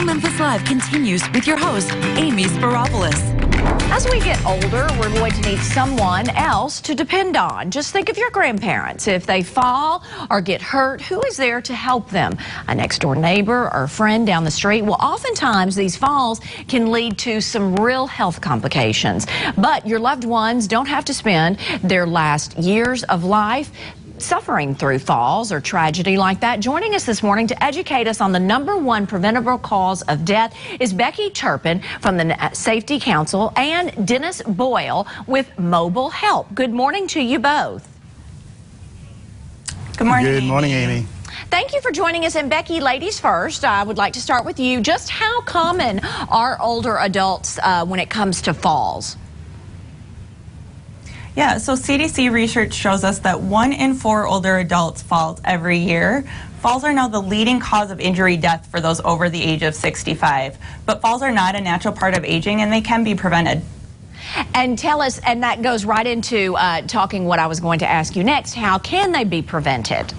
Memphis Live continues with your host, Amy Sparopoulos. As we get older, we're going to need someone else to depend on. Just think of your grandparents. If they fall or get hurt, who is there to help them? A next-door neighbor or friend down the street? Well, oftentimes these falls can lead to some real health complications. But your loved ones don't have to spend their last years of life suffering through falls or tragedy like that. Joining us this morning to educate us on the #1 preventable cause of death is Becky Turpin from the Safety Council and Dennis Boyle with Mobile Help. Good morning to you both. Good morning. Good morning, Amy. Thank you for joining us. And Becky, ladies first, I would like to start with you. Just how common are older adults when it comes to falls? Yeah, so CDC research shows us that 1 in 4 older adults falls every year. Falls are now the leading cause of injury death for those over the age of 65. But falls are not a natural part of aging, and they can be prevented. And tell us, and that goes right into talking what I was going to ask you next, how can they be prevented?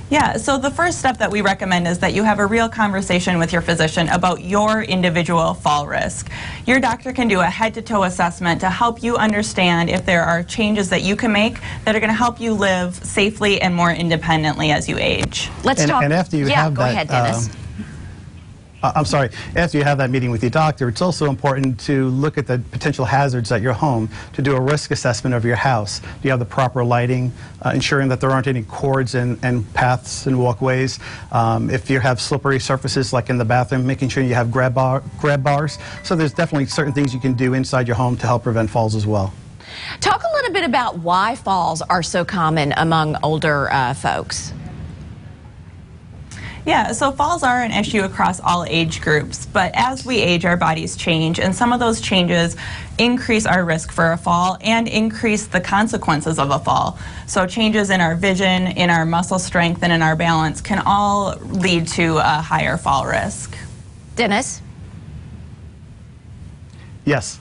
Yeah, so the first step that we recommend is that you have a real conversation with your physician about your individual fall risk. Your doctor can do a head-to-toe assessment to help you understand if there are changes that you can make that are going to help you live safely and more independently as you age. Let's talk. And after you have go that, ahead, Dennis. After you have that meeting with your doctor, it's also important to look at the potential hazards at your home, to do a risk assessment of your house. Do you have the proper lighting, ensuring that there aren't any cords and paths and walkways? If you have slippery surfaces like in the bathroom, making sure you have grab bars. So there's definitely certain things you can do inside your home to help prevent falls as well. Talk a little bit about why falls are so common among older folks. Yeah, so falls are an issue across all age groups, but as we age, our bodies change, and some of those changes increase our risk for a fall and increase the consequences of a fall. So changes in our vision, in our muscle strength, and in our balance can all lead to a higher fall risk. Dennis? Yes.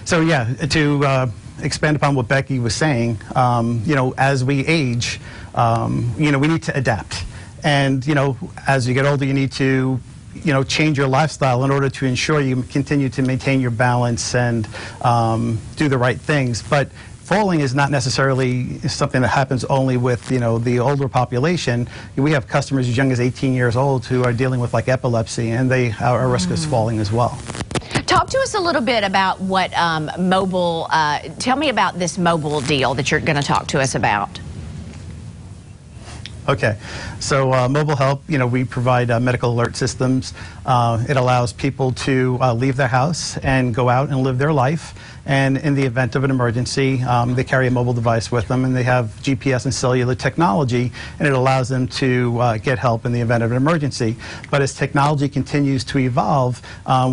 So yeah, to expand upon what Becky was saying, as we age, we need to adapt. And, as you get older, you need to, change your lifestyle in order to ensure you continue to maintain your balance and do the right things. But falling is not necessarily something that happens only with, the older population. We have customers as young as 18 years old who are dealing with like epilepsy, and they are at risk of falling as well. Talk to us a little bit about what tell me about this mobile deal that you're going to talk to us about. Okay, so Mobile Help, we provide medical alert systems. It allows people to leave their house and go out and live their life. And in the event of an emergency, they carry a mobile device with them, and they have GPS and cellular technology, and it allows them to get help in the event of an emergency. But as technology continues to evolve,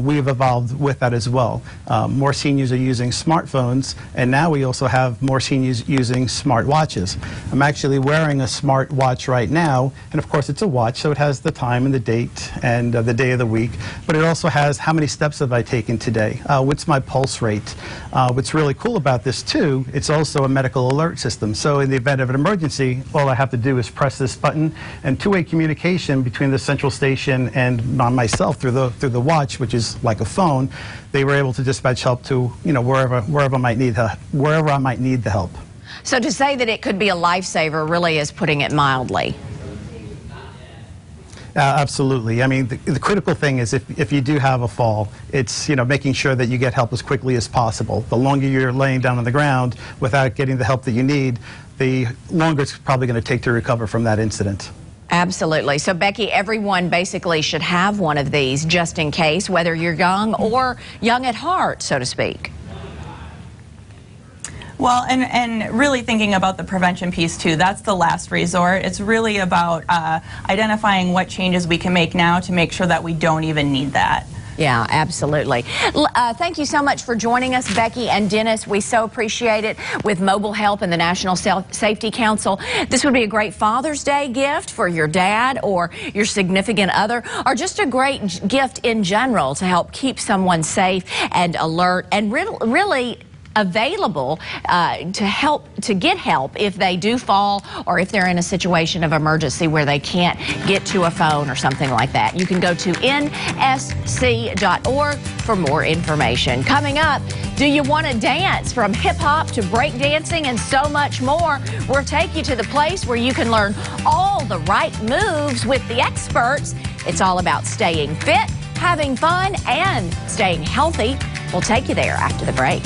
we've evolved with that as well. More seniors are using smartphones, and now we also have more seniors using smart watches. I'm actually wearing a smart watch right now, and of course it's a watch, so it has the time and the date and the day of the week, but it also has how many steps have I taken today, what's my pulse rate. What's really cool about this too, it's also a medical alert system. So in the event of an emergency, all I have to do is press this button, and two-way communication between the central station and myself through the watch, which is like a phone. They were able to dispatch help to wherever I might need the help. So to say that it could be a lifesaver really is putting it mildly. Absolutely. I mean, the critical thing is if you do have a fall, it's making sure that you get help as quickly as possible. The longer you're laying down on the ground without getting the help that you need, the longer it's probably going to take to recover from that incident. Absolutely. So Becky, everyone basically should have one of these just in case, whether you're young or young at heart, so to speak. Well, and really thinking about the prevention piece too, that's the last resort. It's really about identifying what changes we can make now to make sure that we don't even need that. Yeah, absolutely. Thank you so much for joining us, Becky and Dennis. We so appreciate it with Mobile Help and the National Safety Council. This would be a great Father's Day gift for your dad or your significant other, or just a great gift in general to help keep someone safe and alert and really available to get help if they do fall or if they're in a situation of emergency where they can't get to a phone or something like that. You can go to nsc.org for more information. Coming up, do you want to dance? From hip hop to break dancing and so much more, we'll take you to the place where you can learn all the right moves with the experts. It's all about staying fit, having fun, and staying healthy. We'll take you there after the break.